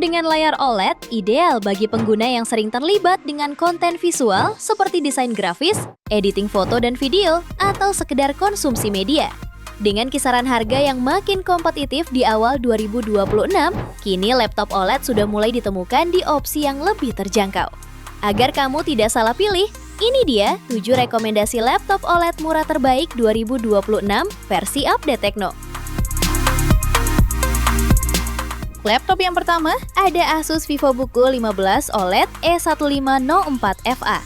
Dengan layar OLED, ideal bagi pengguna yang sering terlibat dengan konten visual seperti desain grafis, editing foto dan video, atau sekedar konsumsi media. Dengan kisaran harga yang makin kompetitif di awal 2026, kini laptop OLED sudah mulai ditemukan di opsi yang lebih terjangkau. Agar kamu tidak salah pilih, ini dia 7 rekomendasi laptop OLED murah terbaik 2026 versi update Tecno. Laptop yang pertama, ada Asus VivoBook Go 15 OLED E1504FA.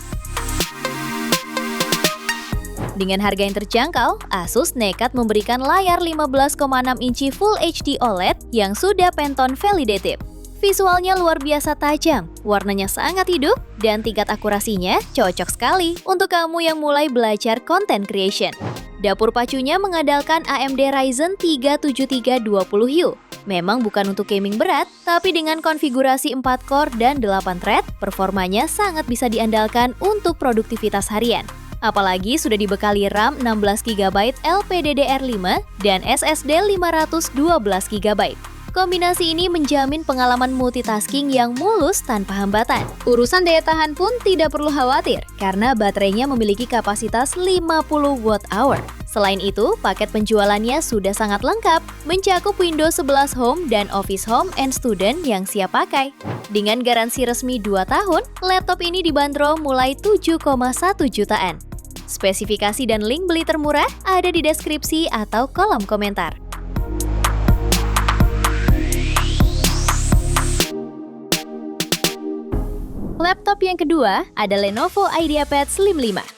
Dengan harga yang terjangkau, Asus nekat memberikan layar 15,6 inci Full HD OLED yang sudah Pantone Validated. Visualnya luar biasa tajam, warnanya sangat hidup, dan tingkat akurasinya cocok sekali untuk kamu yang mulai belajar content creation. Dapur pacunya mengandalkan AMD Ryzen 3 7320U. Memang bukan untuk gaming berat, tapi dengan konfigurasi 4 core dan 8 thread, performanya sangat bisa diandalkan untuk produktivitas harian. Apalagi sudah dibekali RAM 16GB LPDDR5 dan SSD 512GB. Kombinasi ini menjamin pengalaman multitasking yang mulus tanpa hambatan. Urusan daya tahan pun tidak perlu khawatir, karena baterainya memiliki kapasitas 50 Wh. Selain itu, paket penjualannya sudah sangat lengkap, mencakup Windows 11 Home dan Office Home and Student yang siap pakai. Dengan garansi resmi 2 tahun, laptop ini dibanderol mulai 7,1 jutaan. Spesifikasi dan link beli termurah ada di deskripsi atau kolom komentar. Laptop yang kedua ada Lenovo IdeaPad Slim 5.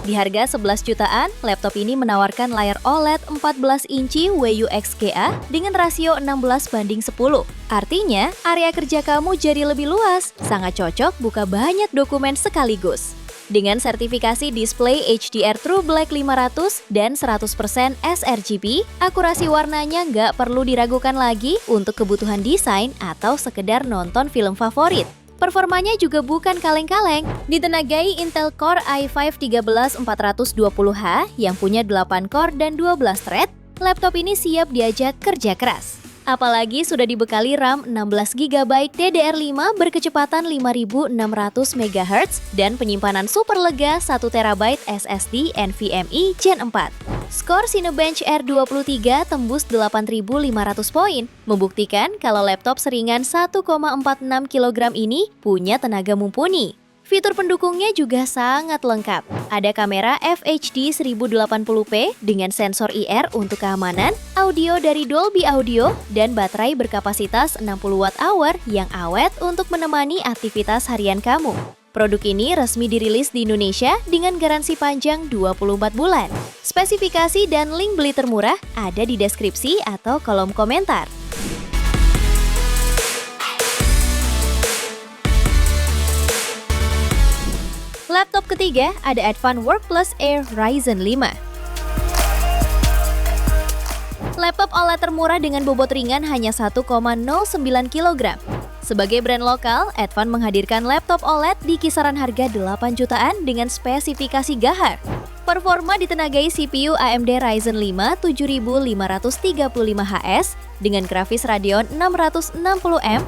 Di harga 11 jutaan, laptop ini menawarkan layar OLED 14 inci WUXGA dengan rasio 16:10. Artinya, area kerja kamu jadi lebih luas, sangat cocok buka banyak dokumen sekaligus. Dengan sertifikasi display HDR True Black 500 dan 100% sRGB, akurasi warnanya nggak perlu diragukan lagi untuk kebutuhan desain atau sekedar nonton film favorit. Performanya juga bukan kaleng-kaleng, ditenagai Intel Core i5-13420H yang punya 8 core dan 12 thread, laptop ini siap diajak kerja keras. Apalagi sudah dibekali RAM 16GB DDR5 berkecepatan 5600 MHz dan penyimpanan super lega 1TB SSD NVMe Gen 4. Skor Cinebench R23 tembus 8.500 poin, membuktikan kalau laptop seringan 1,46 kg ini punya tenaga mumpuni. Fitur pendukungnya juga sangat lengkap. Ada kamera FHD 1080p dengan sensor IR untuk keamanan, audio dari Dolby Audio, dan baterai berkapasitas 60 Wh yang awet untuk menemani aktivitas harian kamu. Produk ini resmi dirilis di Indonesia dengan garansi panjang 24 bulan. Spesifikasi dan link beli termurah ada di deskripsi atau kolom komentar. Laptop ketiga ada Advan Workplus Air Ryzen 5. Laptop OLED termurah dengan bobot ringan hanya 1,09 kg. Sebagai brand lokal, Advan menghadirkan laptop OLED di kisaran harga 8 jutaan dengan spesifikasi gahar. Performa ditenagai CPU AMD Ryzen 5 7535HS dengan grafis Radeon 660M,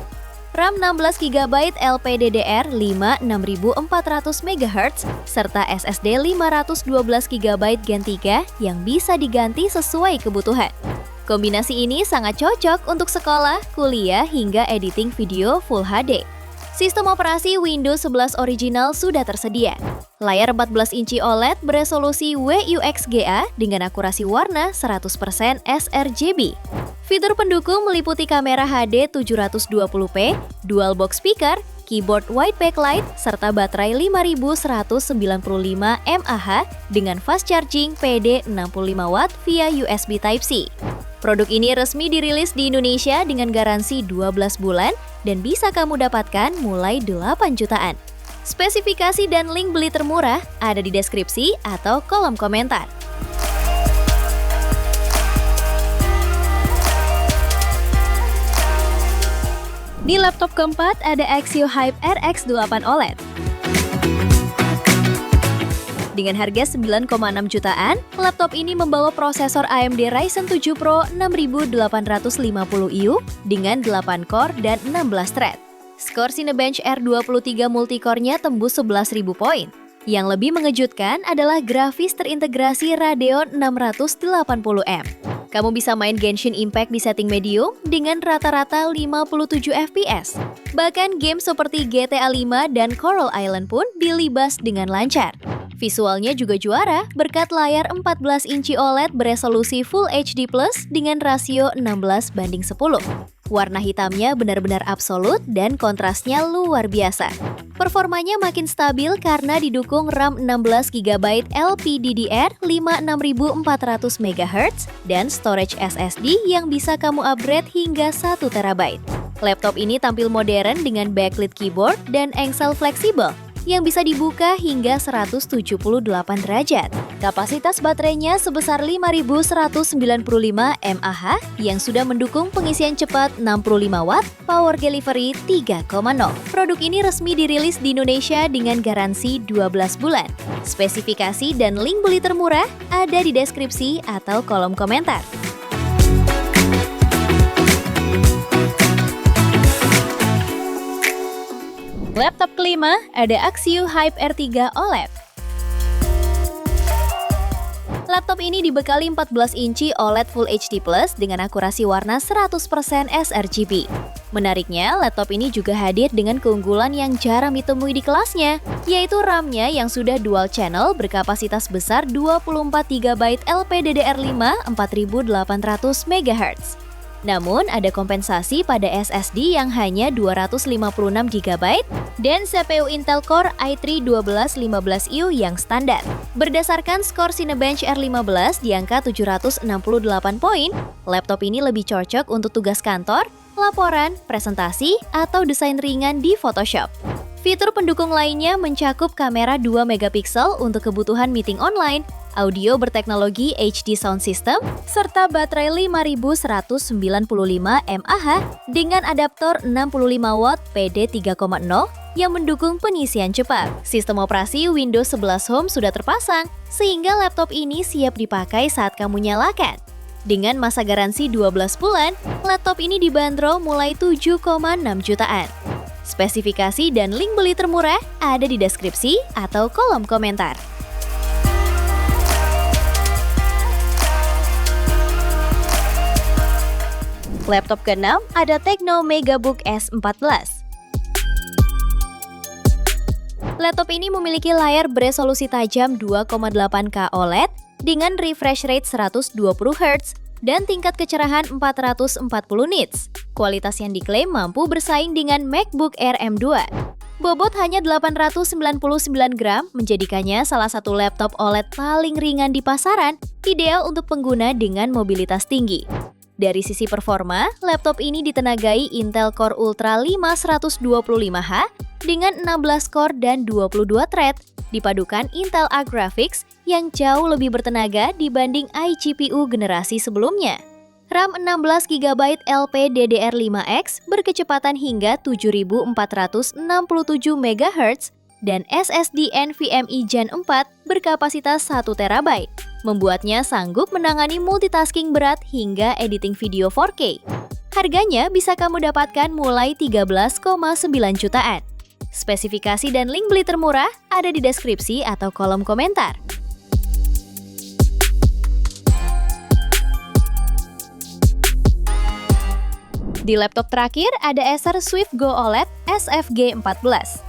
RAM 16GB LPDDR5 6400 MHz, serta SSD 512GB Gen 3 yang bisa diganti sesuai kebutuhan. Kombinasi ini sangat cocok untuk sekolah, kuliah, hingga editing video Full HD. Sistem operasi Windows 11 original sudah tersedia. Layar 14 inci OLED beresolusi WUXGA dengan akurasi warna 100% sRGB. Fitur pendukung meliputi kamera HD 720p, dual box speaker, keyboard white backlight, serta baterai 5195 mAh dengan fast charging PD 65W via USB Type-C. Produk ini resmi dirilis di Indonesia dengan garansi 12 bulan dan bisa kamu dapatkan mulai 8 jutaan. Spesifikasi dan link beli termurah ada di deskripsi atau kolom komentar. Di laptop keempat ada Axio Hype RX 8 OLED. Dengan harga 9,6 jutaan, laptop ini membawa prosesor AMD Ryzen 7 Pro 6850U dengan 8 core dan 16 thread. Skor Cinebench R23 multicore-nya tembus 11.000 poin. Yang lebih mengejutkan adalah grafis terintegrasi Radeon 680M. Kamu bisa main Genshin Impact di setting medium dengan rata-rata 57 FPS. Bahkan game seperti GTA 5 dan Coral Island pun dilibas dengan lancar. Visualnya juga juara berkat layar 14 inci OLED beresolusi Full HD Plus dengan rasio 16:10. Warna hitamnya benar-benar absolut dan kontrasnya luar biasa. Performanya makin stabil karena didukung RAM 16GB LPDDR56400MHz dan storage SSD yang bisa kamu upgrade hingga 1TB. Laptop ini tampil modern dengan backlit keyboard dan engsel fleksibel yang bisa dibuka hingga 178 derajat. Kapasitas baterainya sebesar 5195 mAh yang sudah mendukung pengisian cepat 65 watt, power delivery 3,0. Produk ini resmi dirilis di Indonesia dengan garansi 12 bulan. Spesifikasi dan link beli termurah ada di deskripsi atau kolom komentar. Laptop kelima ada Axio Hype R3 OLED. Laptop ini dibekali 14 inci OLED Full HD Plus dengan akurasi warna 100% sRGB. Menariknya, laptop ini juga hadir dengan keunggulan yang jarang ditemui di kelasnya, yaitu RAM-nya yang sudah dual channel berkapasitas besar 24GB LPDDR5 4800MHz. Namun, ada kompensasi pada SSD yang hanya 256GB dan CPU Intel Core i3-1215U yang standar. Berdasarkan skor Cinebench R15 di angka 768 poin, laptop ini lebih cocok untuk tugas kantor, laporan, presentasi, atau desain ringan di Photoshop. Fitur pendukung lainnya mencakup kamera 2 megapiksel untuk kebutuhan meeting online, audio berteknologi HD Sound System, serta baterai 5195 mAh dengan adaptor 65 watt PD 3,0 yang mendukung pengisian cepat. Sistem operasi Windows 11 Home sudah terpasang, sehingga laptop ini siap dipakai saat kamu nyalakan. Dengan masa garansi 12 bulan, laptop ini dibanderol mulai 7,6 jutaan. Spesifikasi dan link beli termurah ada di deskripsi atau kolom komentar. Laptop ke-6 ada Tecno Megabook S14. Laptop ini memiliki layar beresolusi tajam 2,8K OLED dengan refresh rate 120Hz dan tingkat kecerahan 440 nits. Kualitas yang diklaim mampu bersaing dengan MacBook Air M2. Bobot hanya 899 gram menjadikannya salah satu laptop OLED paling ringan di pasaran, ideal untuk pengguna dengan mobilitas tinggi. Dari sisi performa, laptop ini ditenagai Intel Core Ultra 5125H dengan 16 core dan 22 thread, dipadukan Intel Arc Graphics yang jauh lebih bertenaga dibanding iGPU generasi sebelumnya. RAM 16GB LPDDR5X berkecepatan hingga 7467MHz dan SSD NVMe Gen 4 berkapasitas 1TB, membuatnya sanggup menangani multitasking berat hingga editing video 4K. Harganya bisa kamu dapatkan mulai 13,9 jutaan. Spesifikasi dan link beli termurah ada di deskripsi atau kolom komentar. Di laptop terakhir ada Acer Swift Go OLED SFG14.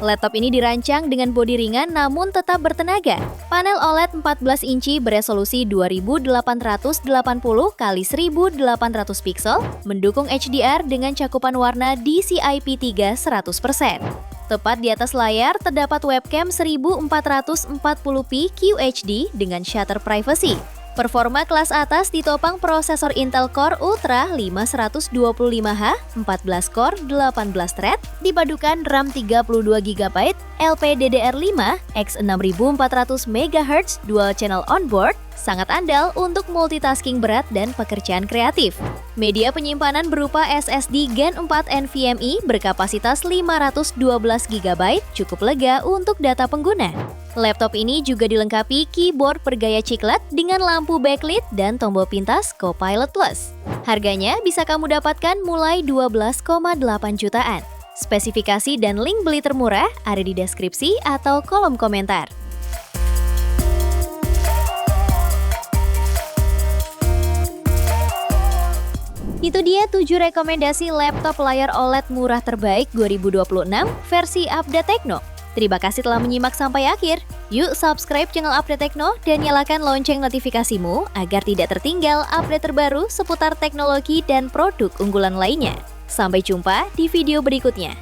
Laptop ini dirancang dengan bodi ringan namun tetap bertenaga. Panel OLED 14 inci beresolusi 2880 x 1800 piksel, mendukung HDR dengan cakupan warna DCI-P3 100%. Tepat di atas layar terdapat webcam 1440p QHD dengan shutter privacy. Performa kelas atas ditopang prosesor Intel Core Ultra 5125H, 14 core, 18 thread, dipadukan RAM 32GB, LPDDR5, X6400MHz, dual channel onboard, Sangat andal untuk multitasking berat dan pekerjaan kreatif. Media penyimpanan berupa SSD Gen 4 NVMe berkapasitas 512 GB cukup lega untuk data pengguna. Laptop ini juga dilengkapi keyboard bergaya chiclet dengan lampu backlit dan tombol pintas Copilot Plus. Harganya bisa kamu dapatkan mulai 12,8 jutaan. Spesifikasi dan link beli termurah ada di deskripsi atau kolom komentar. Itu dia 7 rekomendasi laptop layar OLED murah terbaik 2026 versi Update Tekno. Terima kasih telah menyimak sampai akhir. Yuk subscribe channel Update Tekno dan nyalakan lonceng notifikasimu agar tidak tertinggal update terbaru seputar teknologi dan produk unggulan lainnya. Sampai jumpa di video berikutnya.